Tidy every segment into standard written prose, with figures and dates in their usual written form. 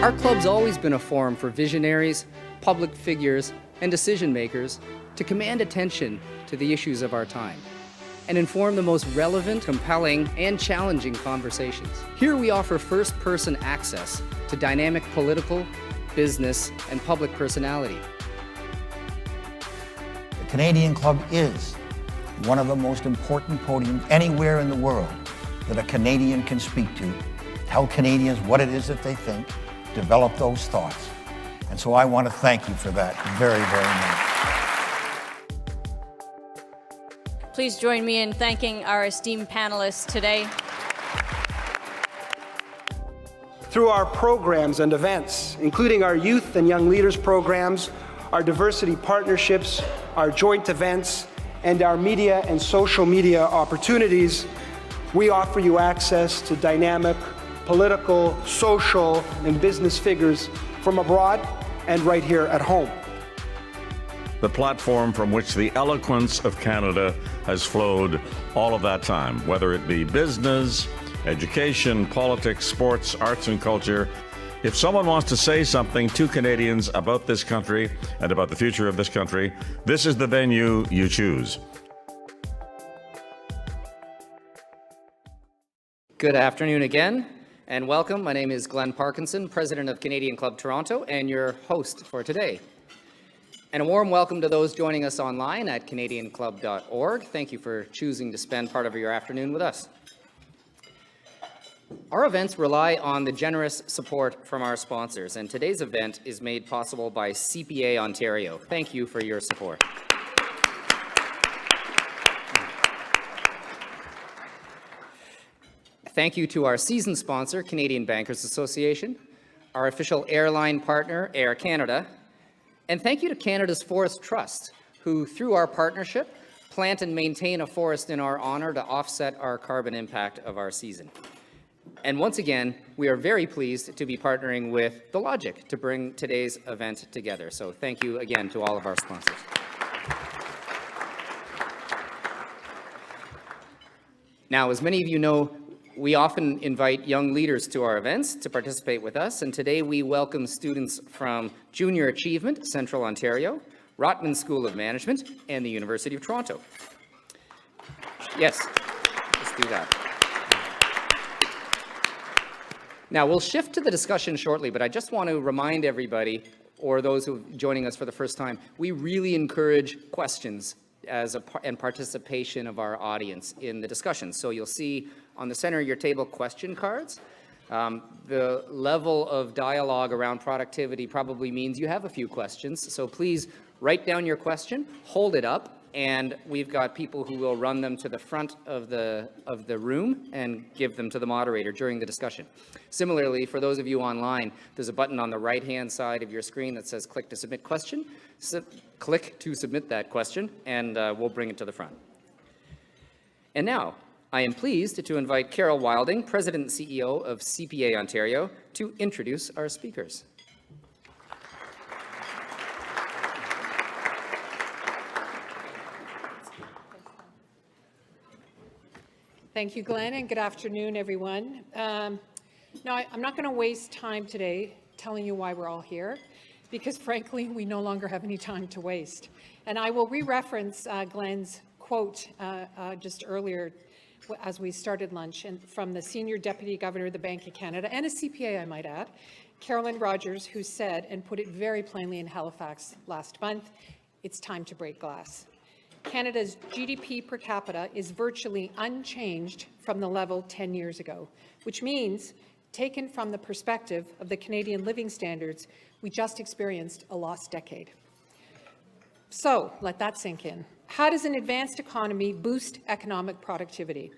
Our club's always been a forum for visionaries, public figures, and decision makers to command attention to the issues of our time and inform the most relevant, compelling, and challenging conversations. Here we offer first-person access to dynamic political, business, and public personality. The Canadian Club is one of the most important podiums anywhere in the world that a Canadian can speak to, tell Canadians what it is that they think, develop those thoughts. And so I want to thank you for that very, very much. Please join me in thanking our esteemed panelists today. Through our programs and events, including our youth and young leaders programs, our diversity partnerships, our joint events, and our media and social media opportunities, we offer you access to dynamic political, social, and business figures from abroad and right here at home. The platform from which the eloquence of Canada has flowed all of that time, whether it be business, education, politics, sports, arts, and culture. If someone wants to say something to Canadians about this country and about the future of this country, this is the venue you choose. Good afternoon again, and welcome. My name is Glenn Parkinson, President of Canadian Club Toronto, and your host for today. And a warm welcome to those joining us online at canadianclub.org. Thank you for choosing to spend part of your afternoon with us. Our events rely on the generous support from our sponsors, and today's event is made possible by CPA Ontario. Thank you for your support. Thank you to our season sponsor, Canadian Bankers Association, our official airline partner, Air Canada, and thank you to Canada's Forest Trust, who, through our partnership, plant and maintain a forest in our honor to offset our carbon impact of our season. And once again, we are very pleased to be partnering with The Logic to bring today's event together. So thank you again to all of our sponsors. Now, as many of you know, we often invite young leaders to our events to participate with us, and today we welcome students from Junior Achievement, Central Ontario, Rotman School of Management, and the University of Toronto. Yes, let's do that. Now, we'll shift to the discussion shortly, but I just want to remind everybody, or those who are joining us for the first time, we really encourage questions and participation of our audience in the discussion. So you'll see on the center of your table question cards. The level of dialogue around productivity probably means you have a few questions. So please write down your question, hold it up, and we've got people who will run them to the front of the room and give them to the moderator during the discussion. Similarly, for those of you online, there's a button on the right-hand side of your screen that says click to submit question. Click to submit that question, and we'll bring it to the front. And now, I am pleased to invite Carol Wilding, President and CEO of CPA Ontario, to introduce our speakers. Thank you, Glenn, and good afternoon, everyone. Now, I'm not going to waste time today telling you why we're all here, because frankly, we no longer have any time to waste. And I will re-reference Glenn's quote just earlier as we started lunch, and from the Senior Deputy Governor of the Bank of Canada, and a CPA, I might add, Carolyn Rogers, who said, and put it very plainly in Halifax last month, it's time to break glass. Canada's GDP per capita is virtually unchanged from the level 10 years ago, which means, taken from the perspective of the Canadian living standards, we just experienced a lost decade. So, let that sink in. How does an advanced economy boost economic productivity?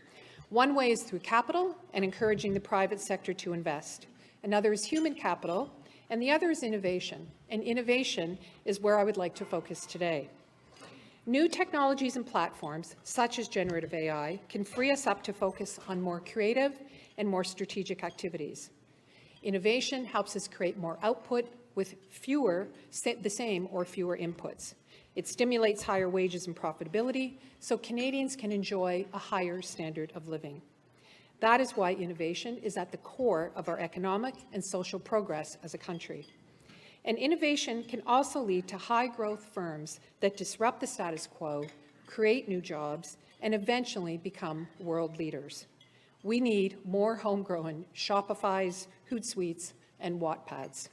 One way is through capital and encouraging the private sector to invest. Another is human capital, and the other is innovation. And innovation is where I would like to focus today. New technologies and platforms, such as generative AI, can free us up to focus on more creative and more strategic activities. Innovation helps us create more output with the same or fewer inputs. It stimulates higher wages and profitability, so Canadians can enjoy a higher standard of living. That is why innovation is at the core of our economic and social progress as a country. And innovation can also lead to high-growth firms that disrupt the status quo, create new jobs, and eventually become world leaders. We need more homegrown Shopifys, Hootsuites, and Wattpads.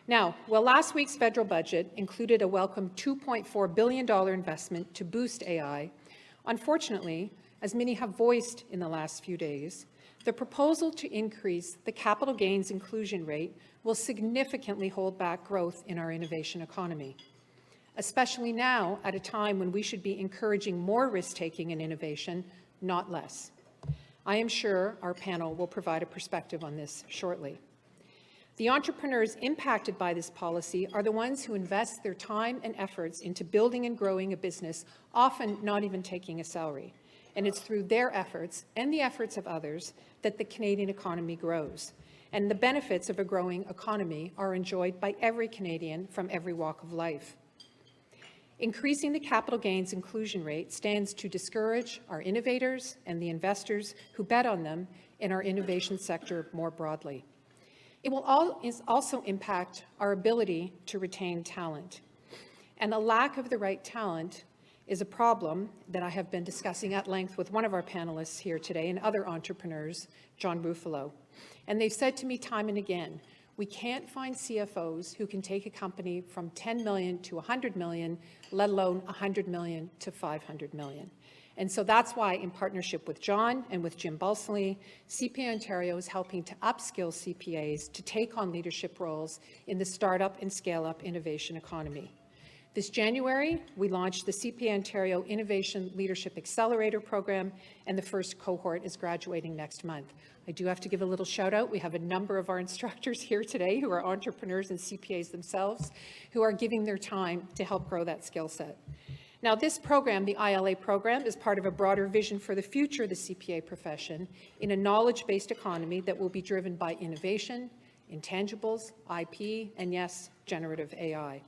Now, while last week's federal budget included a welcome $2.4 billion investment to boost AI, unfortunately, as many have voiced in the last few days, the proposal to increase the capital gains inclusion rate will significantly hold back growth in our innovation economy, especially now at a time when we should be encouraging more risk-taking and innovation, not less. I am sure our panel will provide a perspective on this shortly. The entrepreneurs impacted by this policy are the ones who invest their time and efforts into building and growing a business, often not even taking a salary. And it's through their efforts and the efforts of others that the Canadian economy grows. And the benefits of a growing economy are enjoyed by every Canadian from every walk of life. Increasing the capital gains inclusion rate stands to discourage our innovators and the investors who bet on them in our innovation sector more broadly. It will also impact our ability to retain talent. And the lack of the right talent is a problem that I have been discussing at length with one of our panelists here today and other entrepreneurs, John Ruffolo. And they've said to me time and again, we can't find CFOs who can take a company from 10 million to 100 million, let alone 100 million to 500 million. And so that's why, in partnership with John and with Jim Balsley, CPA Ontario is helping to upskill CPAs to take on leadership roles in the startup and scale-up innovation economy. This January, we launched the CPA Ontario Innovation Leadership Accelerator Program, and the first cohort is graduating next month. I do have to give a little shout out. We have a number of our instructors here today who are entrepreneurs and CPAs themselves who are giving their time to help grow that skill set. Now, this program, the ILA program, is part of a broader vision for the future of the CPA profession in a knowledge-based economy that will be driven by innovation, intangibles, IP, and yes, generative AI.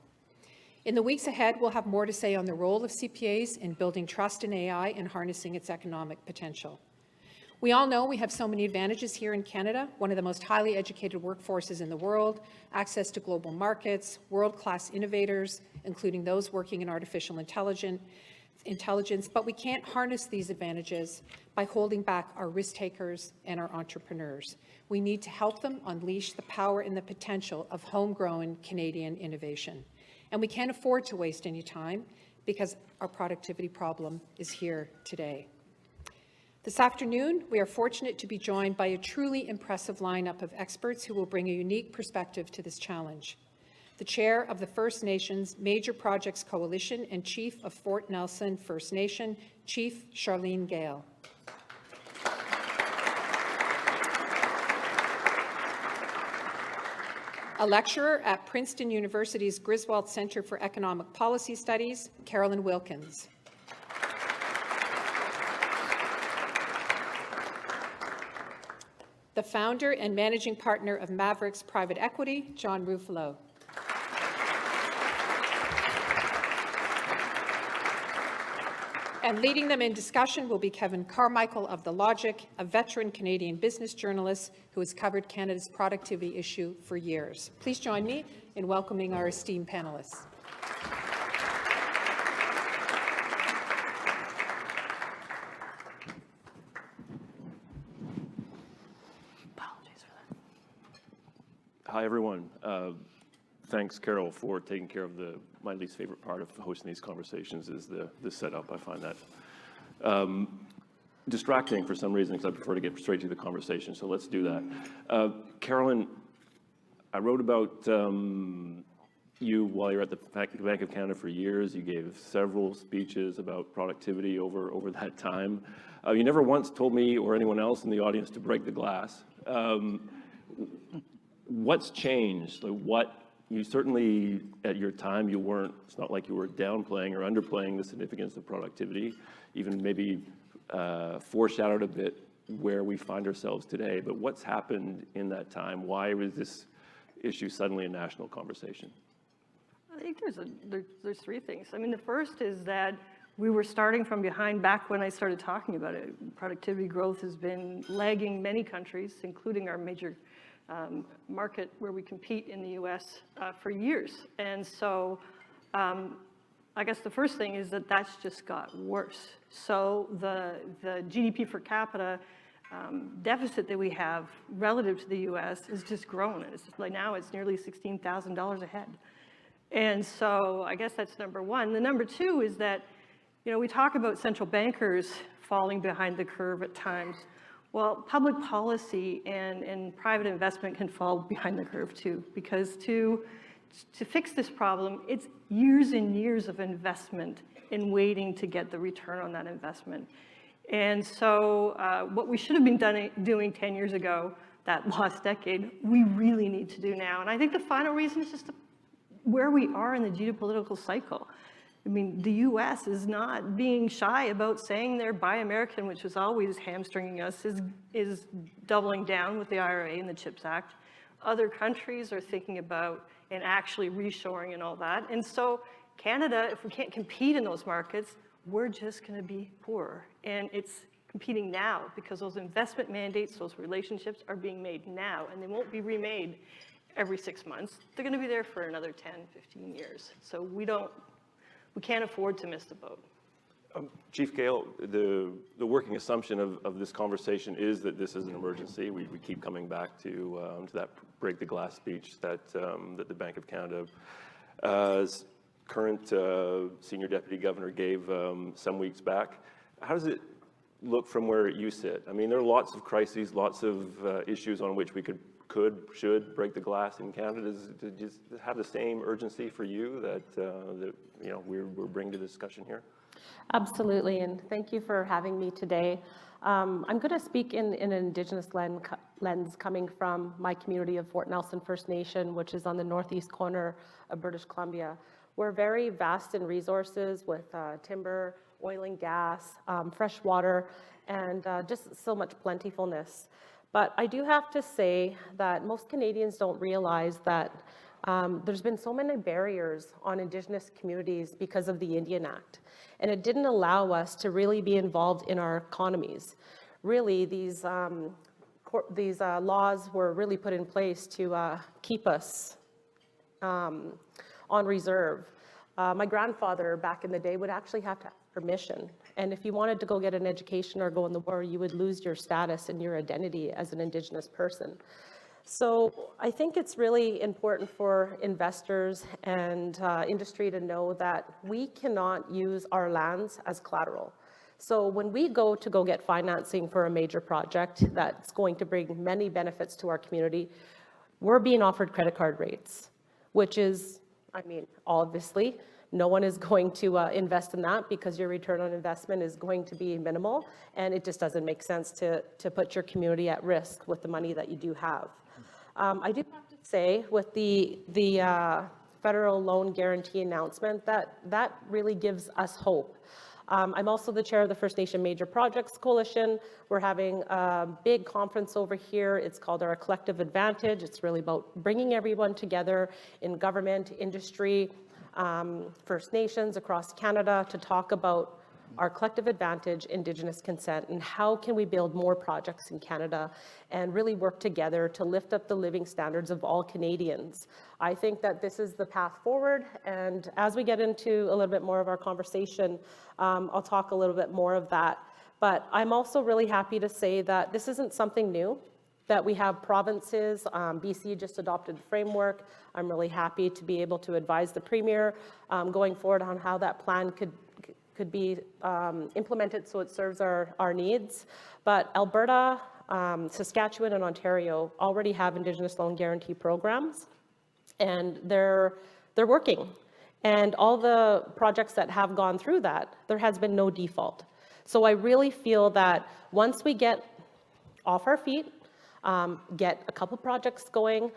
In the weeks ahead, we'll have more to say on the role of CPAs in building trust in AI and harnessing its economic potential. We all know we have so many advantages here in Canada, one of the most highly educated workforces in the world, access to global markets, world-class innovators, including those working in artificial intelligence, but we can't harness these advantages by holding back our risk takers and our entrepreneurs. We need to help them unleash the power and the potential of homegrown Canadian innovation. And we can't afford to waste any time because our productivity problem is here today. This afternoon, we are fortunate to be joined by a truly impressive lineup of experts who will bring a unique perspective to this challenge. The chair of the First Nations Major Projects Coalition and Chief of Fort Nelson First Nation, Chief Sharleen Gale. A lecturer at Princeton University's Griswold Center for Economic Policy Studies, Carolyn Wilkins. The founder and managing partner of Maverix Private Equity, John Ruffolo. And leading them in discussion will be Kevin Carmichael of The Logic, a veteran Canadian business journalist who has covered Canada's productivity issue for years. Please join me in welcoming our esteemed panelists. Hi, everyone. Thanks, Carol, for taking care of my least favorite part of hosting these conversations is the setup. I find that distracting for some reason because I prefer to get straight to the conversation, so let's do that. Carolyn, I wrote about you while you were at the Bank of Canada for years. You gave several speeches about productivity over that time. You never once told me or anyone else in the audience to break the glass. What's changed? You certainly, at your time, it's not like you were downplaying or underplaying the significance of productivity, even maybe foreshadowed a bit where we find ourselves today. But what's happened in that time? Why was this issue suddenly a national conversation? I think there's three things. I mean, the first is that we were starting from behind back when I started talking about it. Productivity growth has been lagging many countries, including our major market where we compete in the US for years. And so I guess the first thing is that that's just got worse. So the GDP per capita deficit that we have relative to the US has just grown. And it's just like now it's nearly $16,000 a head. And so I guess that's number one. The number two is that, you know, we talk about central bankers falling behind the curve at times. Well, public policy and private investment can fall behind the curve too, because to fix this problem, it's years and years of investment in waiting to get the return on that investment. And so what we should have been doing 10 years ago, that lost decade, we really need to do now. And I think the final reason is just where we are in the geopolitical cycle. I mean, the US is not being shy about saying they're Buy American, which was always hamstringing us, is doubling down with the IRA and the CHIPS Act. Other countries are thinking about and actually reshoring and all that. And so Canada, if we can't compete in those markets, we're just gonna be poor. And it's competing now because those investment mandates, those relationships are being made now, and they won't be remade every 6 months. They're gonna be there for another 10, 15 years. So we can't afford to miss the boat. Chief Gale, the working assumption of this conversation is that this is an emergency. We keep coming back to that break the glass speech that the Bank of Canada's current senior deputy governor gave some weeks back. How does it look from where you sit? I mean, there are lots of crises, lots of issues on which we should break the glass in Canada. Does it have the same urgency for you that you know we're bringing to the discussion here? Absolutely, and thank you for having me today. I'm going to speak in an Indigenous lens coming from my community of Fort Nelson First Nation, which is on the northeast corner of British Columbia. We're very vast in resources with timber, oil and gas, fresh water, and just so much plentifulness. But I do have to say that most Canadians don't realize that there's been so many barriers on Indigenous communities because of the Indian Act. And it didn't allow us to really be involved in our economies. Really, these laws were really put in place to keep us on reserve. My grandfather back in the day would actually have to have permission. And if you wanted to go get an education or go in the war, you would lose your status and your identity as an Indigenous person. So I think it's really important for investors and industry to know that we cannot use our lands as collateral. So when we go get financing for a major project that's going to bring many benefits to our community, we're being offered credit card rates, which is, I mean, obviously, no one is going to invest in that because your return on investment is going to be minimal, and it just doesn't make sense to put your community at risk with the money that you do have. I do have to say, with the federal loan guarantee announcement, that really gives us hope. I'm also the chair of the First Nation Major Projects Coalition. We're having a big conference over here. It's called our Collective Advantage. It's really about bringing everyone together in government, industry, First Nations across Canada to talk about our collective advantage, Indigenous consent, and how can we build more projects in Canada and really work together to lift up the living standards of all Canadians. I think that this is the path forward, and as we get into a little bit more of our conversation, I'll talk a little bit more of that. But I'm also really happy to say that this isn't something new, that we have provinces. BC just adopted a framework. I'm really happy to be able to advise the Premier going forward on how that plan could be implemented so it serves our needs. But Alberta, Saskatchewan, and Ontario already have Indigenous loan guarantee programs, and they're working. And all the projects that have gone through that, there has been no default. So I really feel that once we get off our feet, get a couple projects going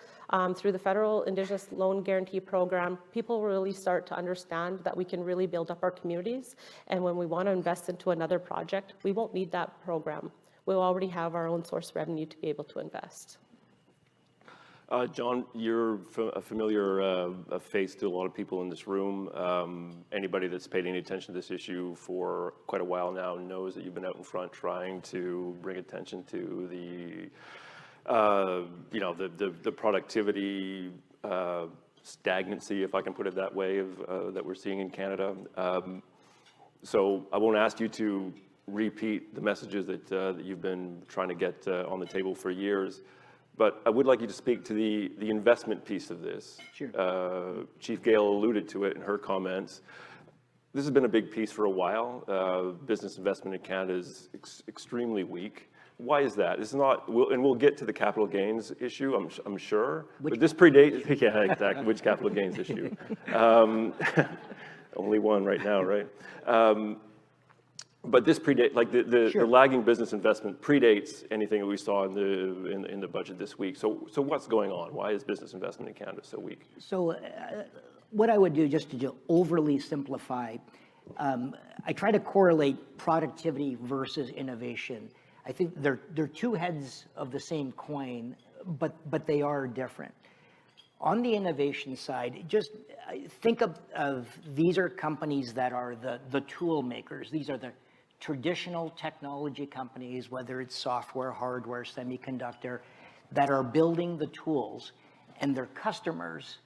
through the federal Indigenous Loan Guarantee Program, people really start to understand that we can really build up our communities. And when we want to invest into another project, we won't need that program. We'll already have our own source revenue to be able to invest. John, you're a familiar face to a lot of people in this room. Anybody that's paid any attention to this issue for quite a while now knows that you've been out in front trying to bring attention to the, the productivity stagnancy, if I can put it that way, that we're seeing in Canada. So I won't ask you to repeat the messages that you've been trying to get on the table for years. But I would like you to speak to the investment piece of this. Sure. Chief Gale alluded to it in her comments. This has been a big piece for a while. Business investment in Canada is extremely weak. Why is that? It's not, and we'll get to the capital gains issue, I'm sure. But this predates, yeah, exactly, which capital gains issue? Only one right now, right? But this predates, like the lagging business investment predates anything that we saw in the budget this week. So what's going on? Why is business investment in Canada so weak? So what I would do, just to overly simplify, I try to correlate productivity versus innovation. I think they're two heads of the same coin, but they are different. On the innovation side, just think of these are companies that are the tool makers. These are the traditional technology companies, whether it's software, hardware, semiconductor, that are building the tools, and their customers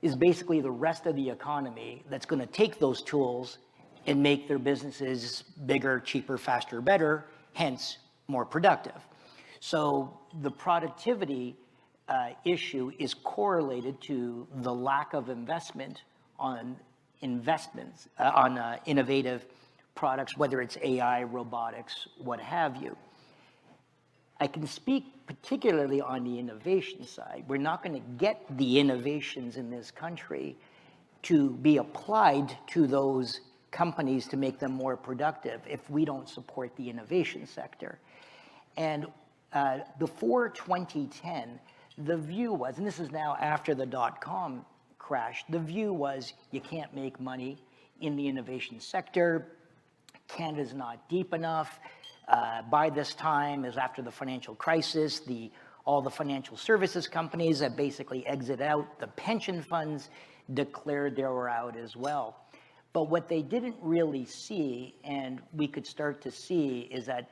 is basically the rest of the economy that's going to take those tools and make their businesses bigger, cheaper, faster, better, hence more productive. So the productivity issue is correlated to the lack of investment on innovative products, whether it's AI, robotics, what have you. I can speak particularly on the innovation side. We're not going to get the innovations in this country to be applied to those companies to make them more productive if we don't support the innovation sector. And before 2010, the view was, and this is now after the dot-com crash, the view was you can't make money in the innovation sector. Canada's not deep enough. By this time, as after the financial crisis, all the financial services companies that basically exit out, the pension funds declared they were out as well. But what they didn't really see, and we could start to see, is that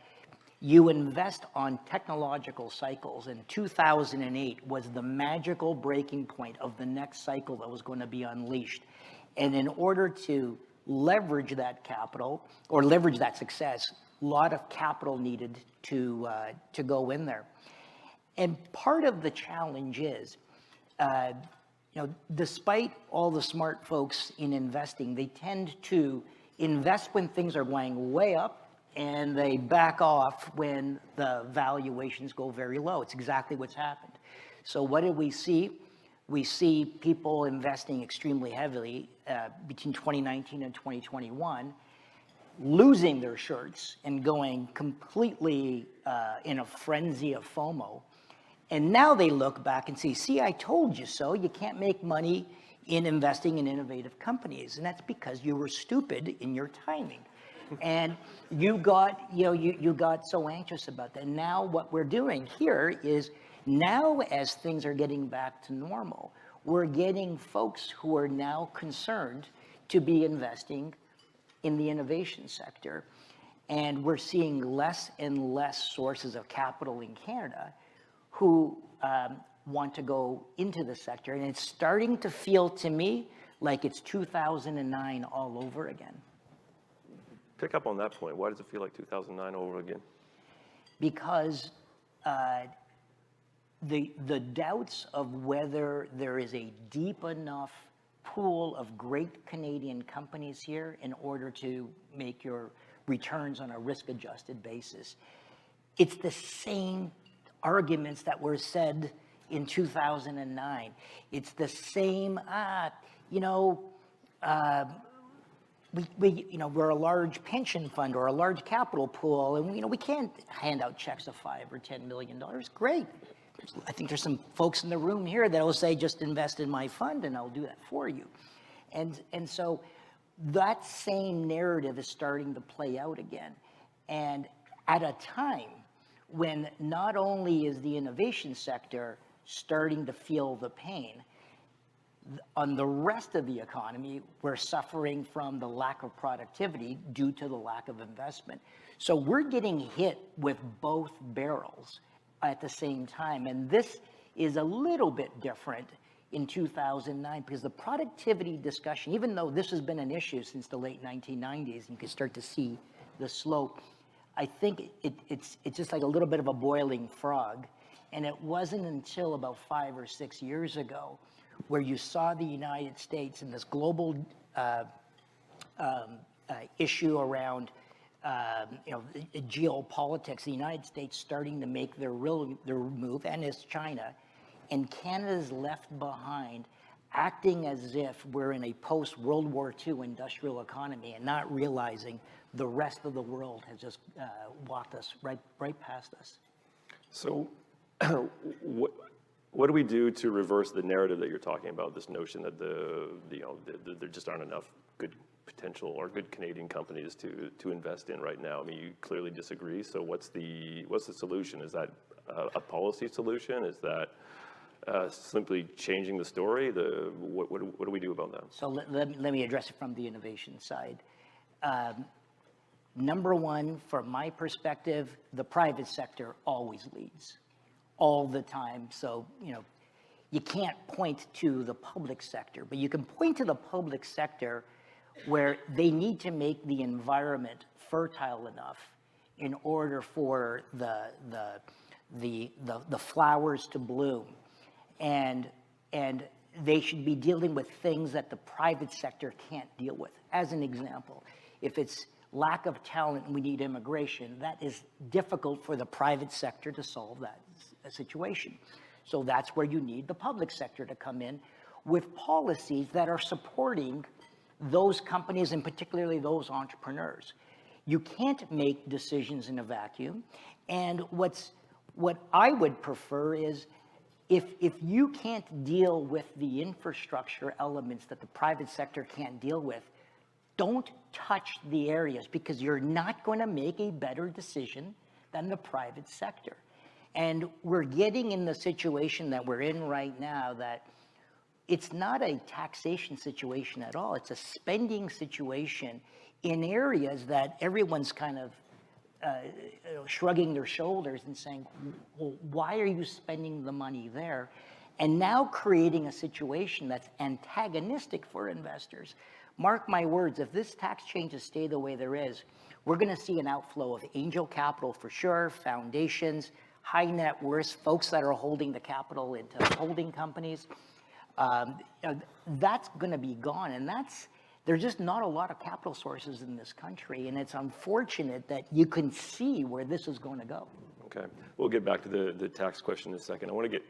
you invest on technological cycles, and 2008 was the magical breaking point of the next cycle that was going to be unleashed. And in order to leverage that capital, or leverage that success, a lot of capital needed to go in there. And part of the challenge is, despite all the smart folks in investing, they tend to invest when things are going way up, and they back off when the valuations go very low. It's exactly what's happened. So what did we see? We see people investing extremely heavily between 2019 and 2021, losing their shirts and going completely in a frenzy of FOMO. And now they look back and say, see, I told you so. You can't make money in investing in innovative companies. And that's because you were stupid in your timing. And you got so anxious about that. And now what we're doing here is, now as things are getting back to normal, we're getting folks who are now concerned to be investing in the innovation sector. And we're seeing less and less sources of capital in Canada who want to go into the sector. And it's starting to feel to me like it's 2009 all over again. Pick up on that point. Why does it feel like 2009 over again? Because the doubts of whether there is a deep enough pool of great Canadian companies here in order to make your returns on a risk-adjusted basis. It's the same arguments that were said in 2009. It's the same, we're a large pension fund or a large capital pool, and we can't hand out checks of $5 or $10 million. Great. I think there's some folks in the room here that will say, just invest in my fund and I'll do that for you. And so that same narrative is starting to play out again. And at a time when not only is the innovation sector starting to feel the pain. On the rest of the economy, we're suffering from the lack of productivity due to the lack of investment. So we're getting hit with both barrels at the same time. And this is a little bit different in 2009 because the productivity discussion, even though this has been an issue since the late 1990s, you can start to see the slope. I think it's just like a little bit of a boiling frog. And it wasn't until about 5 or 6 years ago where you saw the United States in this global issue around geopolitics, the United States starting to make their move, and it's China, and Canada's left behind, acting as if we're in a post-World War II industrial economy and not realizing the rest of the world has just walked us right past us. So what do we do to reverse the narrative that you're talking about, this notion that there just aren't enough good potential or good Canadian companies to invest in right now? I mean, you clearly disagree. So what's the solution? Is that a policy solution? Is that simply changing the story? What do we do about that? So let me address it from the innovation side. Number one, from my perspective, the private sector always leads, all the time. So, you can't point to the public sector, but you can point to the public sector where they need to make the environment fertile enough in order for the flowers to bloom. And they should be dealing with things that the private sector can't deal with. As an example, if it's lack of talent and we need immigration, that is difficult for the private sector to solve that situation. So that's where you need the public sector to come in with policies that are supporting those companies and particularly those entrepreneurs. You can't make decisions in a vacuum. And what I would prefer is if you can't deal with the infrastructure elements that the private sector can't deal with, don't touch the areas because you're not going to make a better decision than the private sector. And we're getting in the situation that we're in right now that it's not a taxation situation at all. It's a spending situation in areas that everyone's kind of shrugging their shoulders and saying, well, why are you spending the money there? And now creating a situation that's antagonistic for investors. Mark my words, if this tax changes stay the way there is, we're going to see an outflow of angel capital for sure, foundations, high net worth, folks that are holding the capital into holding companies. That's going to be gone. And there's just not a lot of capital sources in this country. And it's unfortunate that you can see where this is going to go. Okay, we'll get back to the tax question in a second. I want to get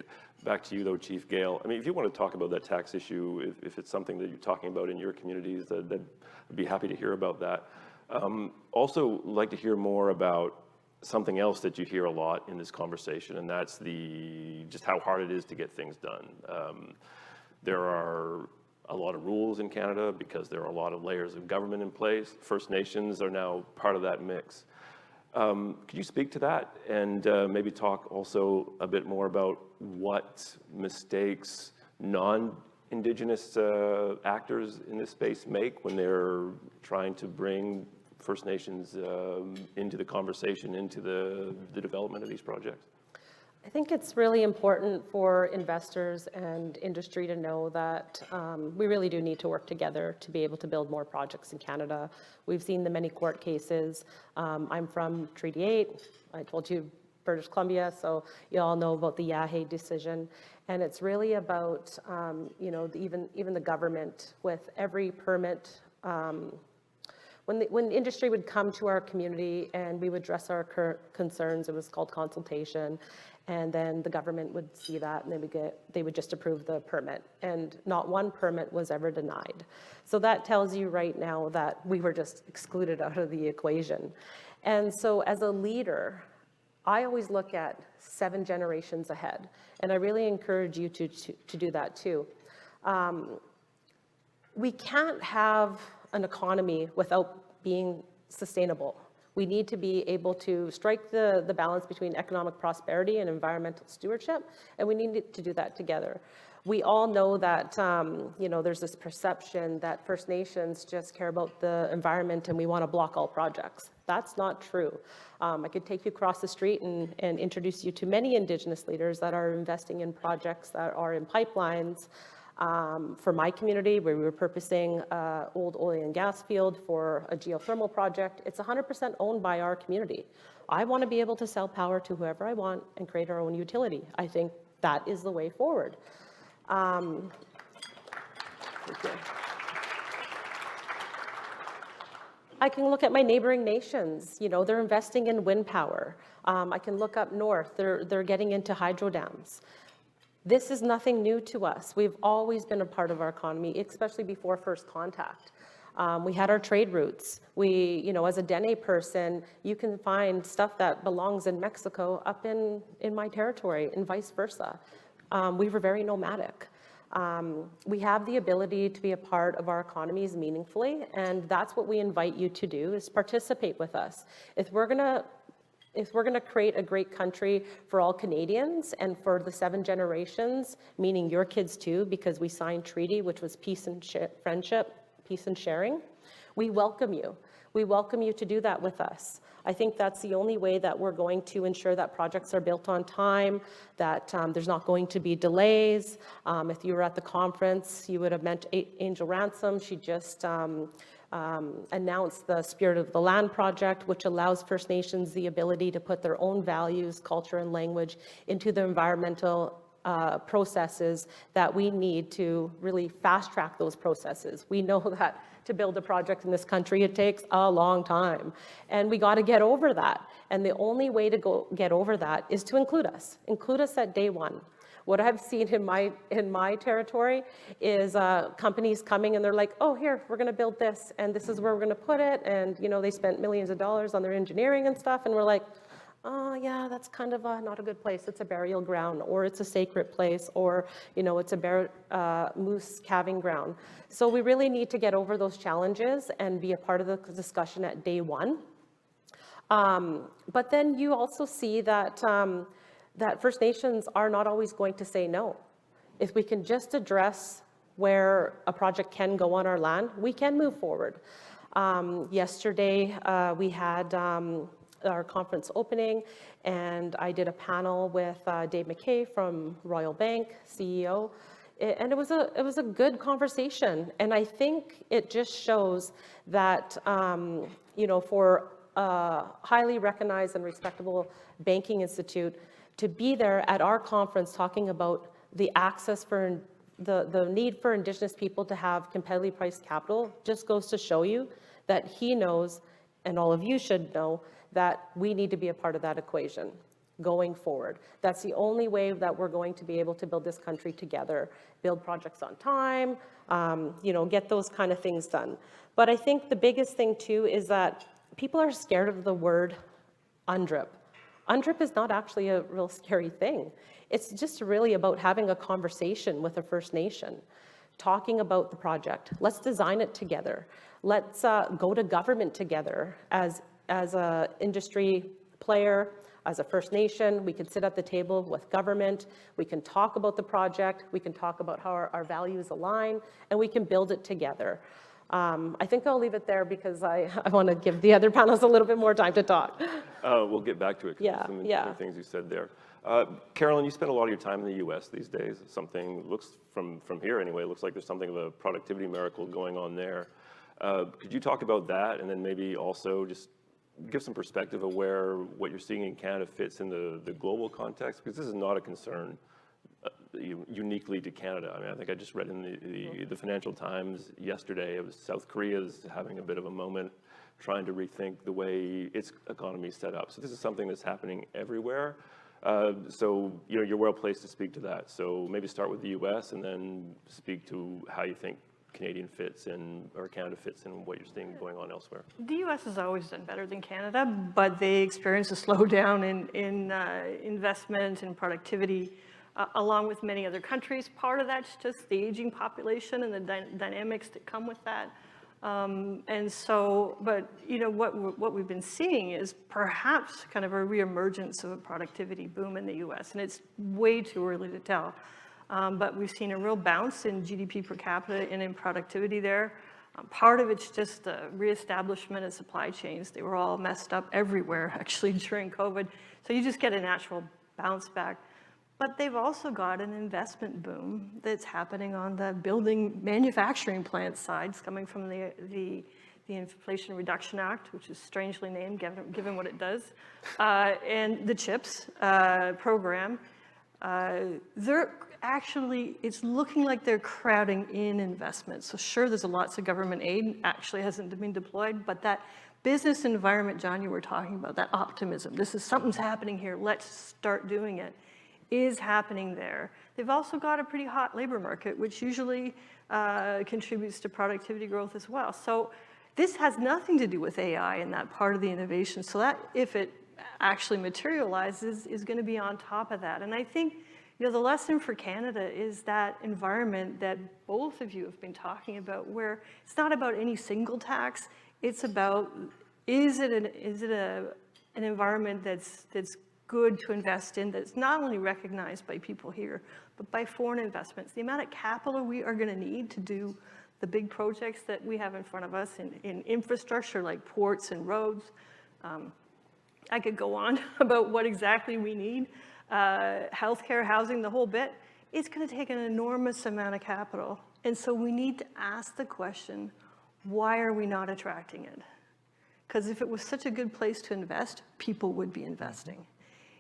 back to you though, Chief Gale. I mean, if you want to talk about that tax issue, if it's something that you're talking about in your communities, I'd be happy to hear about that. Also, like to hear more about something else that you hear a lot in this conversation, and that's just how hard it is to get things done. There are a lot of rules in Canada because there are a lot of layers of government in place. First Nations are now part of that mix. Could you speak to that and maybe talk also a bit more about what mistakes non-Indigenous actors in this space make when they're trying to bring First Nations into the conversation, into the development of these projects? I think it's really important for investors and industry to know that we really do need to work together to be able to build more projects in Canada. We've seen the many court cases. I'm from Treaty 8. I told you British Columbia, so you all know about the Yahé decision. And it's really about, even the government with every permit. When industry would come to our community and we would address our concerns, it was called consultation. And then the government would see that and they would just approve the permit. And not one permit was ever denied. So that tells you right now that we were just excluded out of the equation. And so as a leader, I always look at 7 generations ahead. And I really encourage you to do that too. We can't have an economy without being sustainable. We need to be able to strike the balance between economic prosperity and environmental stewardship, and we need to do that together. We all know that, there's this perception that First Nations just care about the environment and we want to block all projects. That's not true. I could take you across the street and introduce you to many Indigenous leaders that are investing in projects that are in pipelines. For my community, where we were purposing old oil and gas field for a geothermal project, it's 100% owned by our community. I want to be able to sell power to whoever I want and create our own utility. I think that is the way forward. I can look at my neighboring nations. They're investing in wind power. I can look up north. They're getting into hydro dams. This is nothing new to us. We've always been a part of our economy, especially before first contact. We had our trade routes. We, as a Dene person, you can find stuff that belongs in Mexico up in my territory and vice versa. We were very nomadic. We have the ability to be a part of our economies meaningfully, and that's what we invite you to do, is participate with us. If we're gonna create a great country for all Canadians and for the 7 generations, meaning your kids too, because we signed treaty, which was peace and friendship, peace and sharing, we welcome you. We welcome you to do that with us. I think that's the only way that we're going to ensure that projects are built on time, that there's not going to be delays. If you were at the conference, you would have met Angel Ransom. She just announced the Spirit of the Land project, which allows First Nations the ability to put their own values, culture, and language into the environmental processes that we need to really fast track those processes. We know that to build a project in this country, it takes a long time. And we got to get over that. And the only way to get over that is to include us. Include us at day one. What I've seen in my territory is companies coming and they're like, oh, here, we're going to build this, and this is where we're going to put it. And, they spent millions of dollars on their engineering and stuff. And we're like, oh, yeah, that's kind of not a good place. It's a burial ground, or it's a sacred place, or, it's a moose calving ground. So we really need to get over those challenges and be a part of the discussion at day one. But then you also see that, that First Nations are not always going to say no. If we can just address where a project can go on our land, we can move forward. Yesterday, we had our conference opening, and I did a panel with Dave McKay from Royal Bank, CEO, and it was a good conversation. And I think it just shows that for a highly recognized and respectable banking institute to be there at our conference talking about the access for the need for Indigenous people to have competitively priced capital just goes to show you that he knows, and all of you should know, that we need to be a part of that equation going forward. That's the only way that we're going to be able to build this country together, build projects on time, get those kind of things done. But I think the biggest thing too is that people are scared of the word UNDRIP. UNDRIP is not actually a real scary thing. It's just really about having a conversation with a First Nation, talking about the project. Let's design it together. Let's go to government together as an industry player, as a First Nation. We can sit at the table with government. We can talk about the project. We can talk about how our values align, and we can build it together. I think I'll leave it there because I want to give the other panels a little bit more time to talk. We'll get back to it. Yeah, some yeah. things you said there. Carolyn, you spend a lot of your time in the U.S. these days. Something looks, from here anyway, it looks like there's something of a productivity miracle going on there. Could you talk about that, and then maybe also just give some perspective of where what you're seeing in Canada fits in the global context? Because this is not a concern uniquely to Canada. I mean, I think I just read in the Financial Times yesterday, it was South Korea's having a bit of a moment trying to rethink the way its economy is set up. So this is something that's happening everywhere. So you're well placed to speak to that. So maybe start with the U.S. and then speak to how you think Canada fits in what you're seeing going on elsewhere. The U.S. has always done better than Canada, but they experienced a slowdown in investment and productivity, along with many other countries. Part of that's just the aging population and the dynamics that come with that. And so, but what we've been seeing is perhaps kind of a reemergence of a productivity boom in the US, and it's way too early to tell. But we've seen a real bounce in GDP per capita and in productivity there. Part of it's just the reestablishment of supply chains. They were all messed up everywhere, actually, during COVID. So you just get a natural bounce back. But they've also got an investment boom that's happening on the building manufacturing plant sides, coming from the Inflation Reduction Act, which is strangely named given what it does, and the CHIPS program. It's looking like they're crowding in investments. So sure, there's lots of government aid, actually hasn't been deployed, but that business environment, John, you were talking about, that optimism, something's happening here, let's start doing it, is happening there. They've also got a pretty hot labor market, which usually contributes to productivity growth as well. So this has nothing to do with AI and that part of the innovation. So that, if it actually materializes, is going to be on top of that. And I think, the lesson for Canada is that environment that both of you have been talking about, where it's not about any single tax, it's about, is it an environment that's good to invest in, that's not only recognized by people here, but by foreign investments. The amount of capital we are going to need to do the big projects that we have in front of us in infrastructure like ports and roads. I could go on about what exactly we need. Healthcare, housing, the whole bit. It's going to take an enormous amount of capital. And so we need to ask the question, why are we not attracting it? Because if it was such a good place to invest, people would be investing.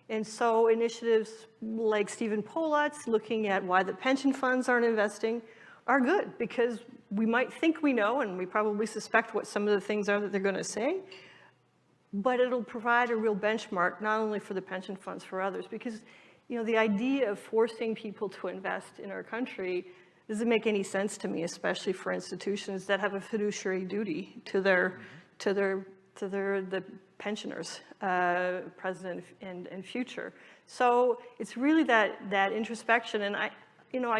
And so initiatives like Stephen Polat's looking at why the pension funds aren't investing are good, because we might think we know, and we probably suspect what some of the things are that they're going to say, but it'll provide a real benchmark, not only for the pension funds, for others, because the idea of forcing people to invest in our country doesn't make any sense to me, especially for institutions that have a fiduciary duty to the pensioners, present and future. So it's really that introspection, and I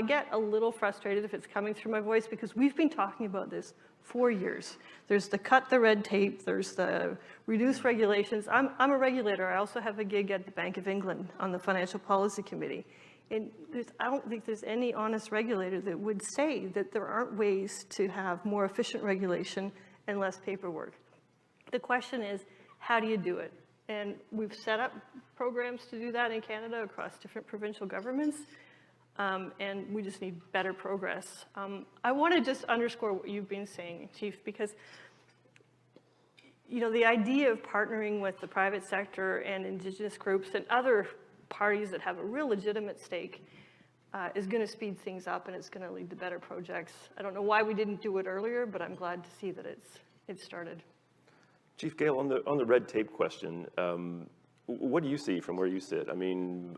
get a little frustrated if it's coming through my voice, because we've been talking about this for years. There's the cut the red tape, there's the reduce regulations. I'm a regulator. I also have a gig at the Bank of England on the Financial Policy Committee. And I don't think there's any honest regulator that would say that there aren't ways to have more efficient regulation and less paperwork. The question is, how do you do it? And we've set up programs to do that in Canada across different provincial governments. And we just need better progress. I want to just underscore what you've been saying, Chief, because the idea of partnering with the private sector and Indigenous groups and other parties that have a real legitimate stake is going to speed things up, and it's going to lead to better projects. I don't know why we didn't do it earlier, but I'm glad to see that it's started. Chief Gale, on the red tape question, what do you see from where you sit? I mean,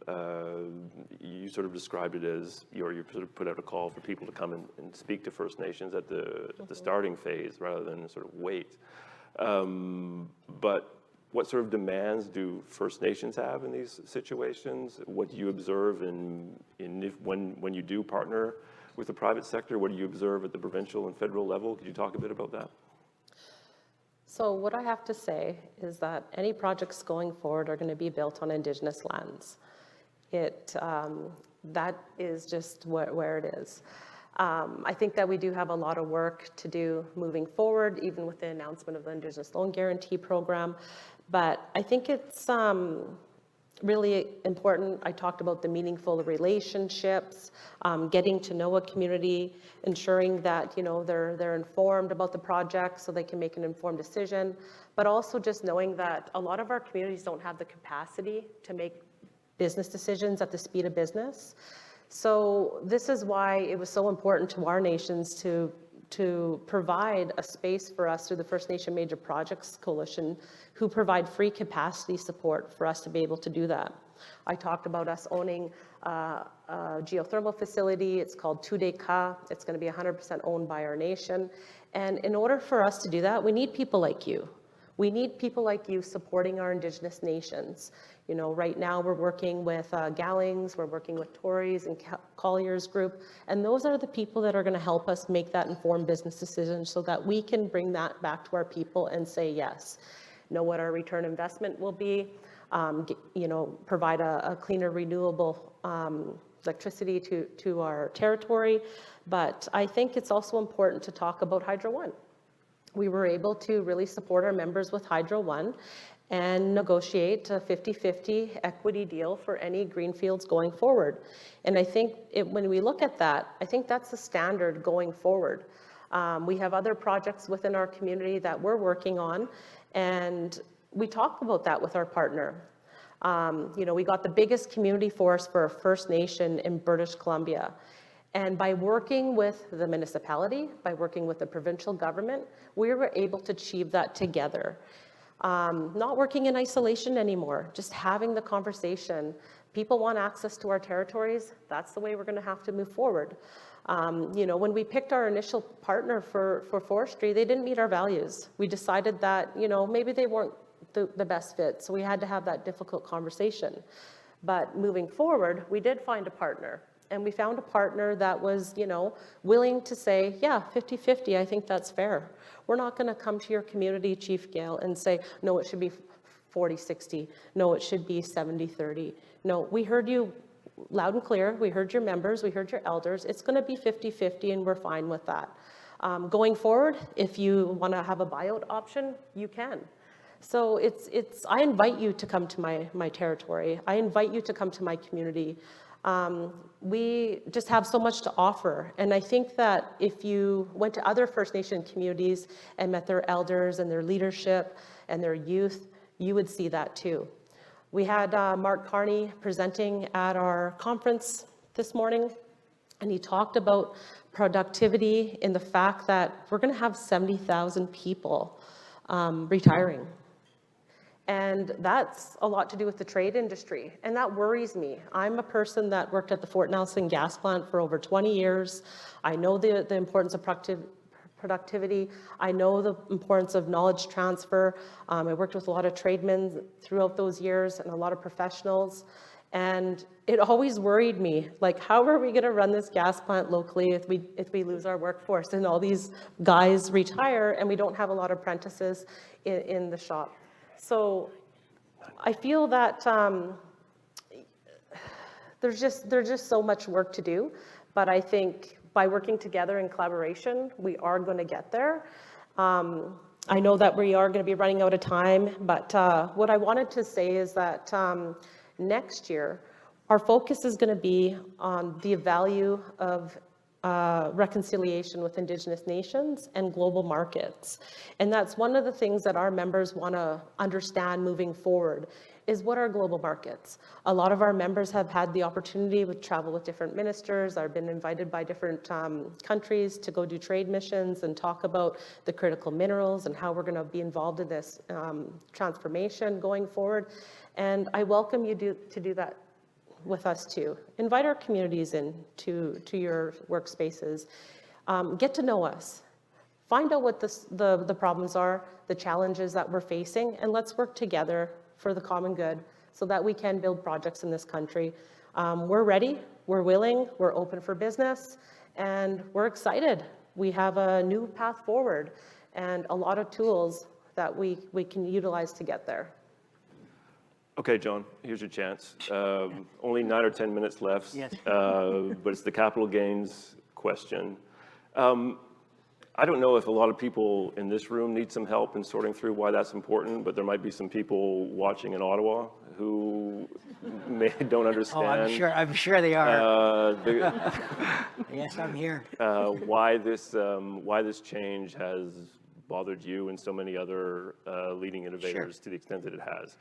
you sort of described it as, you sort of put out a call for people to come and speak to First Nations at the starting phase rather than sort of wait. But what sort of demands do First Nations have in these situations? What do you observe when you do partner with the private sector? What do you observe at the provincial and federal level? Could you talk a bit about that? So what I have to say is that any projects going forward are going to be built on Indigenous lands. That is just where it is. I think that we do have a lot of work to do moving forward, even with the announcement of the Indigenous Loan Guarantee Program. But I think it's really important. I talked about the meaningful relationships, getting to know a community, ensuring that they're informed about the project so they can make an informed decision, but also just knowing that a lot of our communities don't have the capacity to make business decisions at the speed of business. So this is why it was so important to our nations to provide a space for us through the First Nation Major Projects Coalition, who provide free capacity support for us to be able to do that. I talked about us owning a geothermal facility. It's called Tude Ka. It's going to be 100% owned by our nation. And in order for us to do that, we need people like you. We need people like you supporting our Indigenous nations. You know, right now we're working with Gallings, we're working with Tories and Collier's group, and those are the people that are going to help us make that informed business decision so that we can bring that back to our people and say yes. Know what our return investment will be, you know, provide a cleaner, renewable electricity to our territory. But I think it's also important to talk about Hydro One. We were able to really support our members with Hydro One and negotiate a 50-50 equity deal for any greenfields going forward. And I think when we look at that, I think that's the standard going forward. We have other projects within our community that we're working on, and we talk about that with our partner. You know, we got the biggest community forest for a First Nation in British Columbia. And by working with the municipality, by working with the provincial government, we were able to achieve that together. Not working in isolation anymore, just having the conversation. People want access to our territories. That's the way we're going to have to move forward. You know, when we picked our initial partner for forestry, they didn't meet our values. We decided that, you know, maybe they weren't the best fit, so we had to have that difficult conversation. But moving forward, we did find a partner. And we found a partner that was, you know, willing to say, yeah, 50-50, I think that's fair. We're not going to come to your community, Chief Gale, and say, no, it should be 40-60. No, it should be 70-30. No, we heard you loud and clear. We heard your members. We heard your elders. It's going to be 50-50, and we're fine with that. Going forward, if you want to have a buyout option, you can. So I invite you to come to my territory. I invite you to come to my community. We just have so much to offer. And I think that if you went to other First Nation communities and met their elders and their leadership and their youth, you would see that too. We had Mark Carney presenting at our conference this morning, and he talked about productivity in the fact that we're going to have 70,000 people retiring. And that's a lot to do with the trade industry, and that worries me. I'm a person that worked at the Fort Nelson gas plant for over 20 years. I know the importance of productivity. I know the importance of knowledge transfer. I worked with a lot of tradesmen throughout those years and a lot of professionals. And it always worried me, like, how are we going to run this gas plant locally if we lose our workforce and all these guys retire and we don't have a lot of apprentices in the shop? So I feel that there's just so much work to do, but I think by working together in collaboration, we are going to get there. I know that we are going to be running out of time, but what I wanted to say is that next year, our focus is going to be on the value of reconciliation with Indigenous nations and global markets. And that's one of the things that our members want to understand moving forward, is what are global markets? A lot of our members have had the opportunity to travel with different ministers, or been invited by different countries to go do trade missions and talk about the critical minerals and how we're going to be involved in this transformation going forward. And I welcome you to do that with us too. Invite our communities in to your workspaces. Get to know us. Find out what the problems are, the challenges that we're facing, and let's work together for the common good so that we can build projects in this country. We're ready, we're willing, we're open for business, and we're excited. We have a new path forward and a lot of tools that we can utilize to get there. Okay, John, here's your chance. Only 9 or 10 minutes left, Yes. But it's the capital gains question. I don't know if a lot of people in this room need some help in sorting through why that's important, but there might be some people watching in Ottawa who don't understand. Oh, I'm sure they are. Yes, I'm here. Why this change has bothered you and so many other leading innovators Sure. to the extent that it has.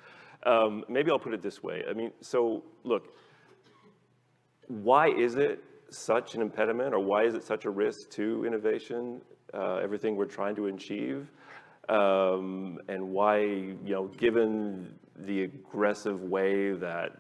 Maybe I'll put it this way. I mean, so look, why is it such an impediment, or why is it such a risk to innovation, everything we're trying to achieve? And why, given the aggressive way that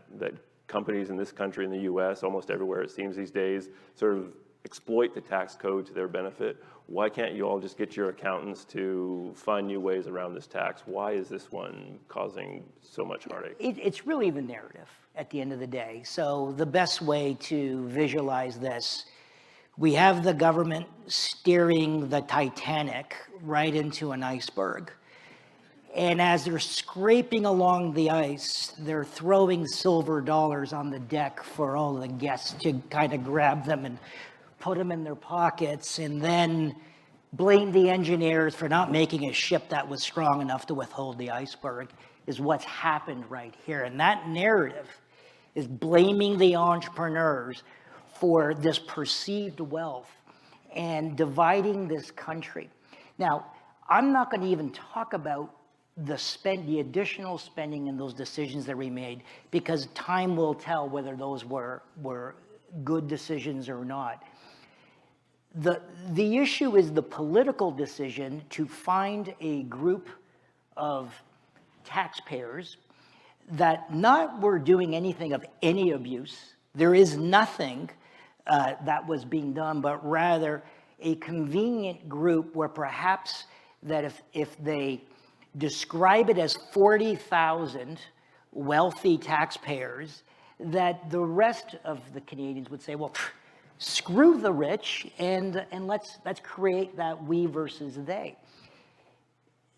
companies in this country, in the US, almost everywhere it seems these days, sort of exploit the tax code to their benefit. Why can't you all just get your accountants to find new ways around this tax? Why is this one causing so much heartache? It's really the narrative at the end of the day. So the best way to visualize this, we have the government steering the Titanic right into an iceberg. And as they're scraping along the ice, they're throwing silver dollars on the deck for all the guests to kind of grab them and put them in their pockets, and then blame the engineers for not making a ship that was strong enough to withhold the iceberg, is what's happened right here. And that narrative is blaming the entrepreneurs for this perceived wealth and dividing this country. Now, I'm not going to even talk about the additional spending and those decisions that we made, because time will tell whether those were good decisions or not. The issue is the political decision to find a group of taxpayers that not were doing anything of any abuse. There is nothing that was being done, but rather a convenient group where perhaps that if they describe it as 40,000 wealthy taxpayers, that the rest of the Canadians would say, well, screw the rich, and let's create that we versus they.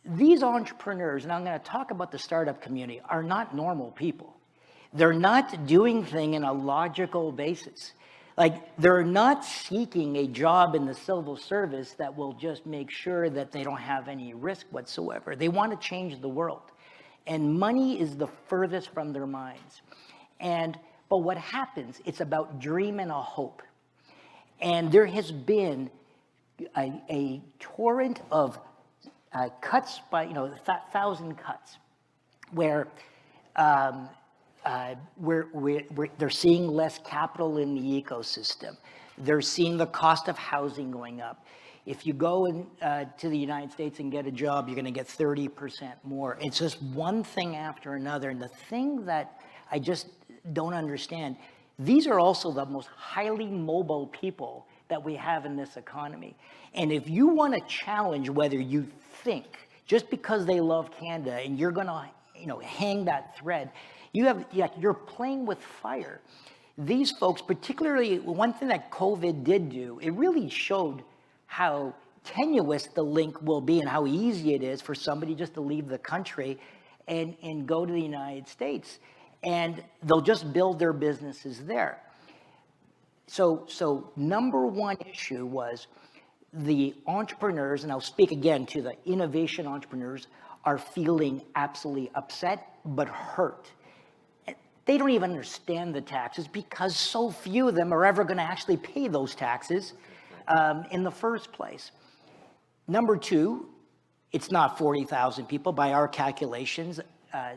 These entrepreneurs, and I'm going to talk about the startup community, are not normal people. They're not doing things in a logical basis. Like, they're not seeking a job in the civil service that will just make sure that they don't have any risk whatsoever. They want to change the world. And money is the furthest from their minds. But what happens, it's about dream and a hope. And there has been a torrent of cuts by, 1,000 cuts, where they're seeing less capital in the ecosystem. They're seeing the cost of housing going up. If you go to the United States and get a job, you're going to get 30% more. It's just one thing after another. And the thing that I just don't understand, these are also the most highly mobile people that we have in this economy. And if you want to challenge whether you think, just because they love Canada and you're going to hang that thread, you're playing with fire. These folks, particularly, one thing that COVID did do, it really showed how tenuous the link will be and how easy it is for somebody just to leave the country and go to the United States. And they'll just build their businesses there. So number one issue was the entrepreneurs, and I'll speak again to the innovation entrepreneurs, are feeling absolutely upset but hurt. They don't even understand the taxes because so few of them are ever going to actually pay those taxes in the first place. Number two, it's not 40,000 people. By our calculations,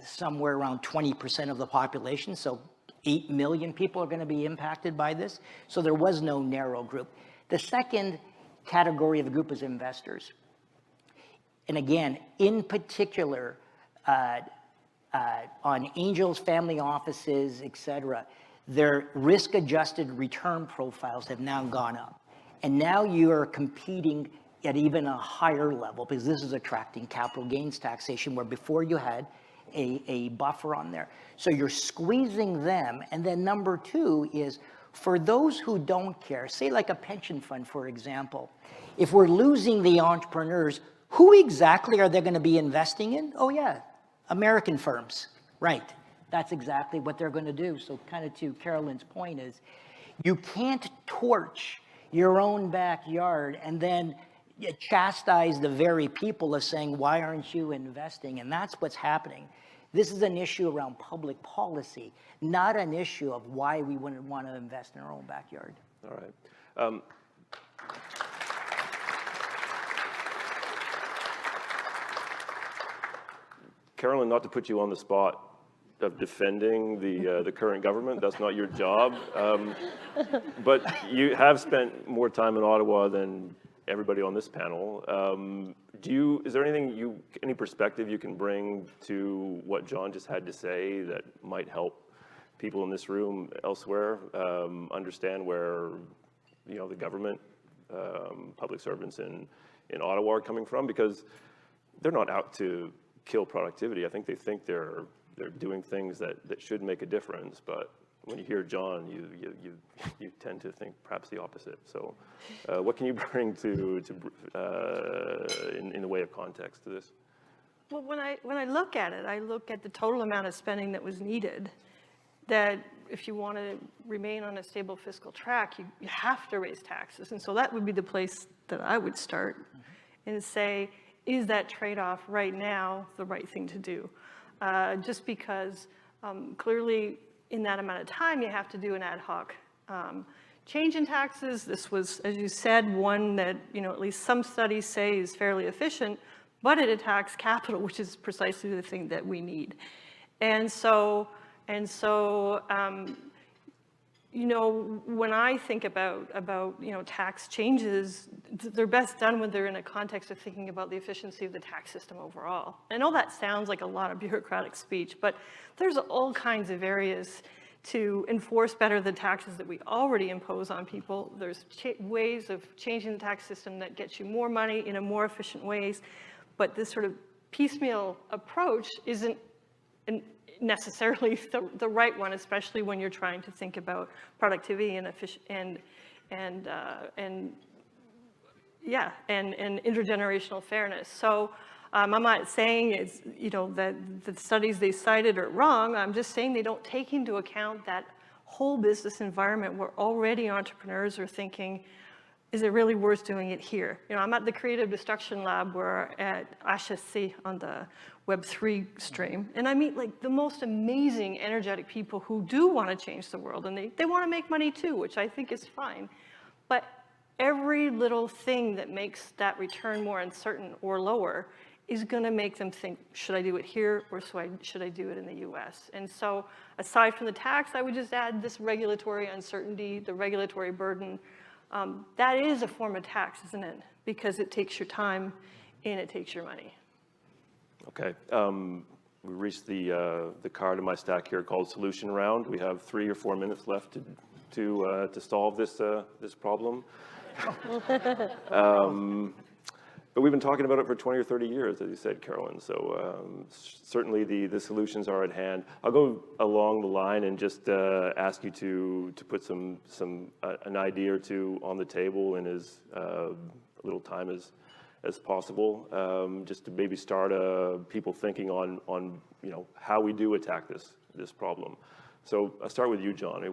somewhere around 20% of the population, so 8 million people are going to be impacted by this. So there was no narrow group. The second category of the group is investors. And again, in particular, on angels, family offices, et cetera, their risk-adjusted return profiles have now gone up. And now you are competing at even a higher level, because this is attracting capital gains taxation, where before you had a buffer on there. So you're squeezing them. And then number two is, for those who don't care, say like a pension fund, for example, if we're losing the entrepreneurs, who exactly are they going to be investing in? Oh yeah, American firms, right. That's exactly what they're going to do. So kind of to Carolyn's point is, you can't torch your own backyard and then chastise the very people of saying, why aren't you investing? And that's what's happening. This is an issue around public policy, not an issue of why we wouldn't want to invest in our own backyard. All right. Carolyn, not to put you on the spot of defending the current government, that's not your job, but you have spent more time in Ottawa than everybody on this panel. Is there any perspective you can bring to what John just had to say that might help people in this room elsewhere understand where the government, public servants in Ottawa are coming from, because they're not out to kill productivity. I think they think they're doing things that should make a difference, but when you hear John, you tend to think perhaps the opposite. So, what can you bring to in the way of context to this? Well, when I look at it, I look at the total amount of spending that was needed. That if you want to remain on a stable fiscal track, you have to raise taxes, and so that would be the place that I would start, and say, is that trade-off right now the right thing to do? Just because clearly in that amount of time you have to do an ad hoc change in taxes. This was, as you said, one that at least some studies say is fairly efficient, but it attacks capital, which is precisely the thing that we need. And so when I think about tax changes, they're best done when they're in a context of thinking about the efficiency of the tax system overall. I know that sounds like a lot of bureaucratic speech, but there's all kinds of areas to enforce better the taxes that we already impose on people. There's ways of changing the tax system that gets you more money in a more efficient ways, but this sort of piecemeal approach isn't necessarily the right one, especially when you're trying to think about productivity and intergenerational fairness. So I'm not saying it's that the studies they cited are wrong. I'm just saying they don't take into account that whole business environment where already entrepreneurs are thinking, is it really worth doing it here? I'm at the Creative Destruction Lab, we're at HSC on the Web3 stream, and I meet like the most amazing, energetic people who do want to change the world, and they want to make money too, which I think is fine. But every little thing that makes that return more uncertain or lower is going to make them think, should I do it here or should I do it in the US? And so aside from the tax, I would just add this regulatory uncertainty, the regulatory burden. That is a form of tax, isn't it? Because it takes your time and it takes your money. Okay. We reached the card in my stack here called Solution Round. We have 3 or 4 minutes left to solve this problem. But we've been talking about it for 20 or 30 years, as you said, Carolyn. So certainly the solutions are at hand. I'll go along the line and just ask you to put an idea or two on the table in as little time as possible, just to maybe start people thinking on how we do attack this problem. So I'll start with you, John.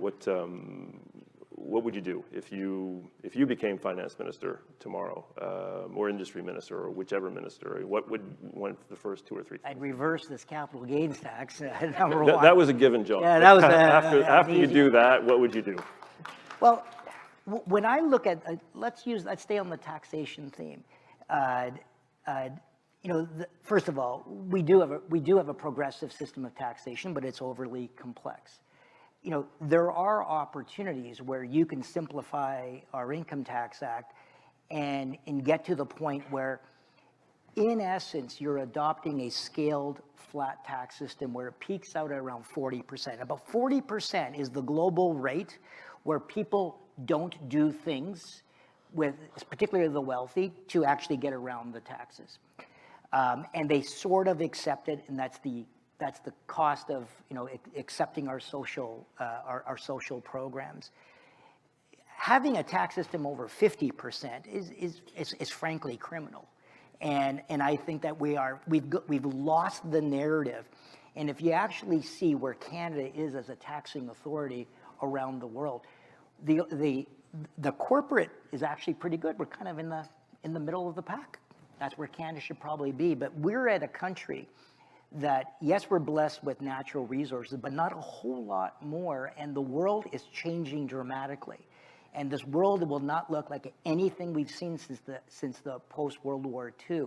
What would you do if you became finance minister tomorrow, or industry minister, or whichever minister? What would one of the first 2 or 3 things? I'd reverse this capital gains tax, number one. That was a given, John. Yeah, that was after you do that, what would you do? Well, when I look at, let's stay on the taxation theme. First of all, we do have a progressive system of taxation, but it's overly complex. There are opportunities where you can simplify our Income Tax Act and get to the point where, in essence, you're adopting a scaled flat tax system where it peaks out at around 40%. About 40% is the global rate where people don't do things, particularly the wealthy, to actually get around the taxes. And they sort of accept it, and that's the cost of accepting our social programs. Having a tax system over 50% is frankly criminal, and I think that we've lost the narrative. And if you actually see where Canada is as a taxing authority around the world, the corporate is actually pretty good. We're kind of in the middle of the pack. That's where Canada should probably be. But we're at a country that, yes, we're blessed with natural resources, but not a whole lot more, and the world is changing dramatically. And this world will not look like anything we've seen since the post-World War II.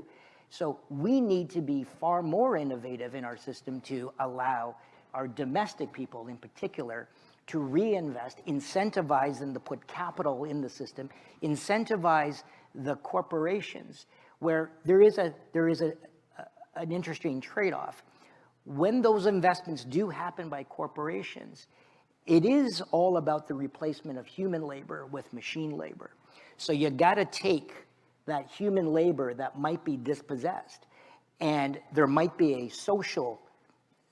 So we need to be far more innovative in our system to allow our domestic people in particular to reinvest, incentivize them to put capital in the system, incentivize the corporations, where there is an interesting trade-off. When those investments do happen by corporations, it is all about the replacement of human labor with machine labor. So you got to take that human labor that might be dispossessed, and there might be a social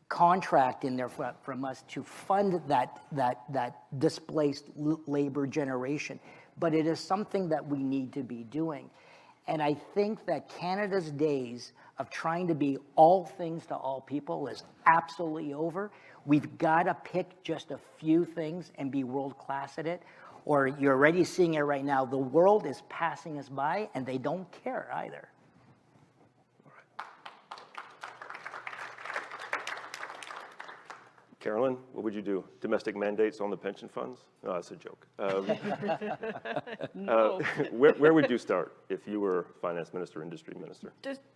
contract in there from us to fund that displaced labor generation. But it is something that we need to be doing. And I think that Canada's days of trying to be all things to all people is absolutely over. We've got to pick just a few things and be world class at it, or you're already seeing it right now. The world is passing us by, and they don't care either. Carolyn, what would you do? Domestic mandates on the pension funds? No, that's a joke. No. Where would you start if you were finance minister, industry minister?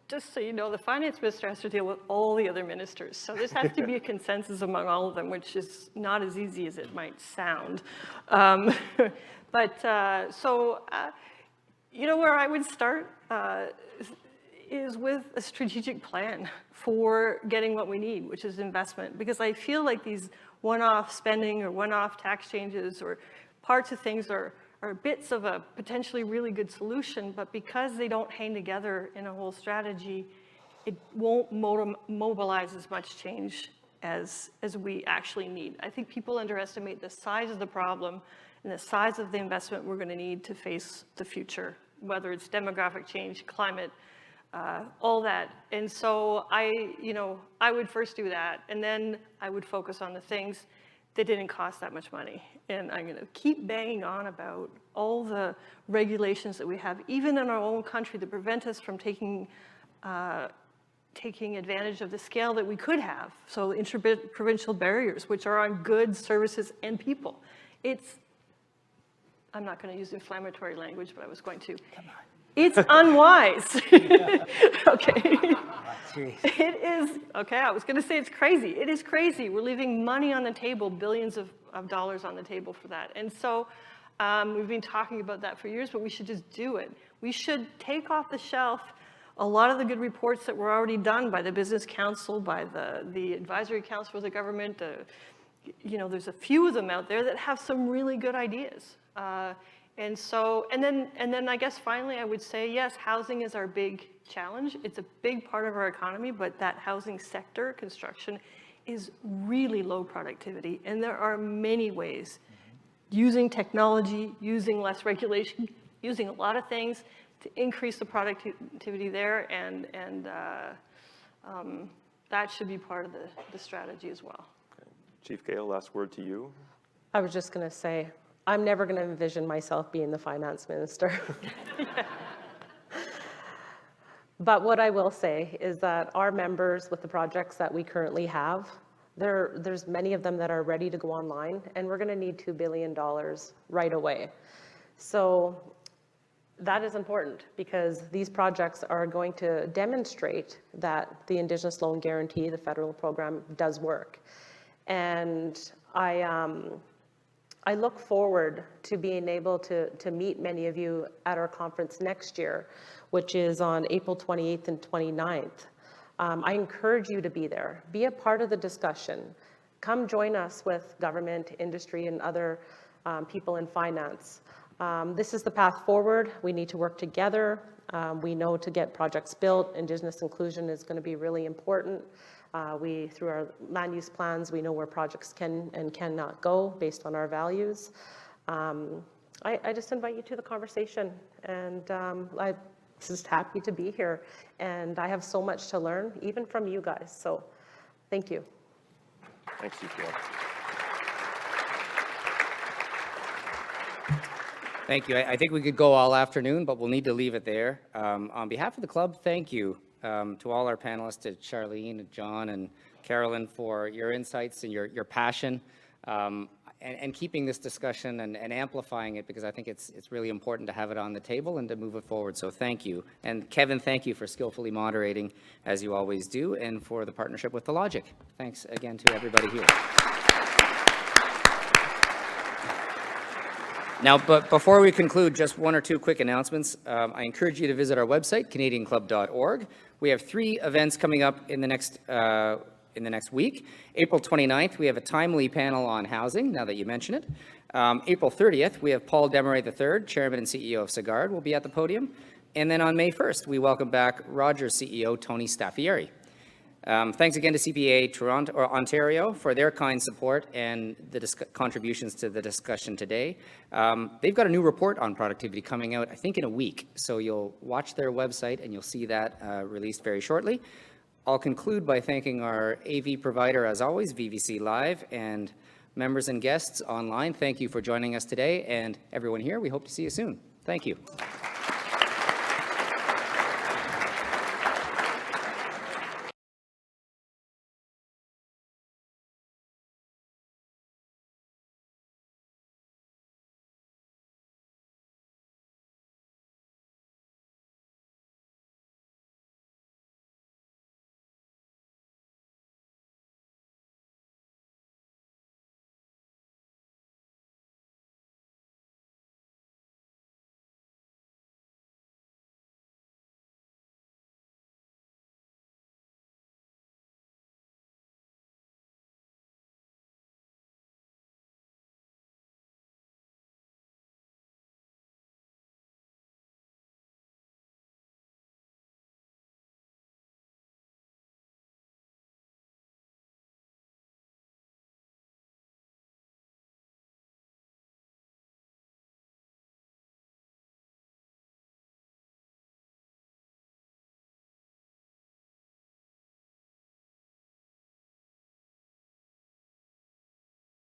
Just so you know, the finance minister has to deal with all the other ministers. So this has to be a consensus among all of them, which is not as easy as it might sound. You know where I would start is with a strategic plan for getting what we need, which is investment. Because I feel like these one-off spending or one-off tax changes or parts of things are bits of a potentially really good solution, but because they don't hang together in a whole strategy, it won't mobilize as much change as we actually need. I think people underestimate the size of the problem and the size of the investment we're going to need to face the future, whether it's demographic change, climate, all that. And so I would first do that, and then I would focus on the things that didn't cost that much money. And I'm going to keep banging on about all the regulations that we have, even in our own country, that prevent us from taking advantage of the scale that we could have. So interprovincial barriers, which are on goods, services, and people. I'm not going to use inflammatory language, but I was going to. Come on. It's unwise. Okay. It is, okay, I was going to say it's crazy. It is crazy. We're leaving money on the table, billions of dollars on the table for that. And so we've been talking about that for years, but we should just do it. We should take off the shelf a lot of the good reports that were already done by the Business Council, by the Advisory Council for the government. There's a few of them out there that have some really good ideas. And then I guess finally I would say, yes, housing is our big challenge. It's a big part of our economy, but that housing sector, construction, is really low productivity. And there are many ways, using technology, using less regulation, using a lot of things to increase the productivity there, and that should be part of the strategy as well. Okay. Chief Gale, last word to you. I was just going to say, I'm never going to envision myself being the finance minister. But what I will say is that our members, with the projects that we currently have, there's many of them that are ready to go online, and we're going to need $2 billion right away. So that is important, because these projects are going to demonstrate that the Indigenous Loan Guarantee, the federal program, does work. And I look forward to being able to meet many of you at our conference next year, which is on April 28th and 29th. I encourage you to be there. Be a part of the discussion. Come join us with government, industry, and other people in finance. This is the path forward. We need to work together. We know to get projects built, Indigenous inclusion is going to be really important. Through our land use plans, we know where projects can and cannot go based on our values. I just invite you to the conversation, and I'm just happy to be here. And I have so much to learn, even from you guys. So thank you. Thanks, Chief Gale. Thank you. I think we could go all afternoon, but we'll need to leave it there. On behalf of the club, thank you to all our panelists, to Sharleen, John, and Carolyn, for your insights and your passion, and keeping this discussion and amplifying it, because I think it's really important to have it on the table and to move it forward. So thank you. And Kevin, thank you for skillfully moderating, as you always do, and for the partnership with The Logic. Thanks again to everybody here. Now, but before we conclude, just one or two quick announcements. I encourage you to visit our website, canadianclub.org. We have 3 events coming up in the next in the next week. April 29th, we have a timely panel on housing, now that you mention it. April 30th, we have Paul Desmarais III, Chairman and CEO of Sagard, will be at the podium. And then on May 1st, we welcome back Rogers CEO Tony Staffieri. Thanks again to CPA Toronto or Ontario for their kind support and the contributions to the discussion today. They've got a new report on productivity coming out, I think, in a week. So you'll watch their website and you'll see that released very shortly. I'll conclude by thanking our AV provider, as always, VVC Live, and members and guests online. Thank you for joining us today, and everyone here, we hope to see you soon. Thank you.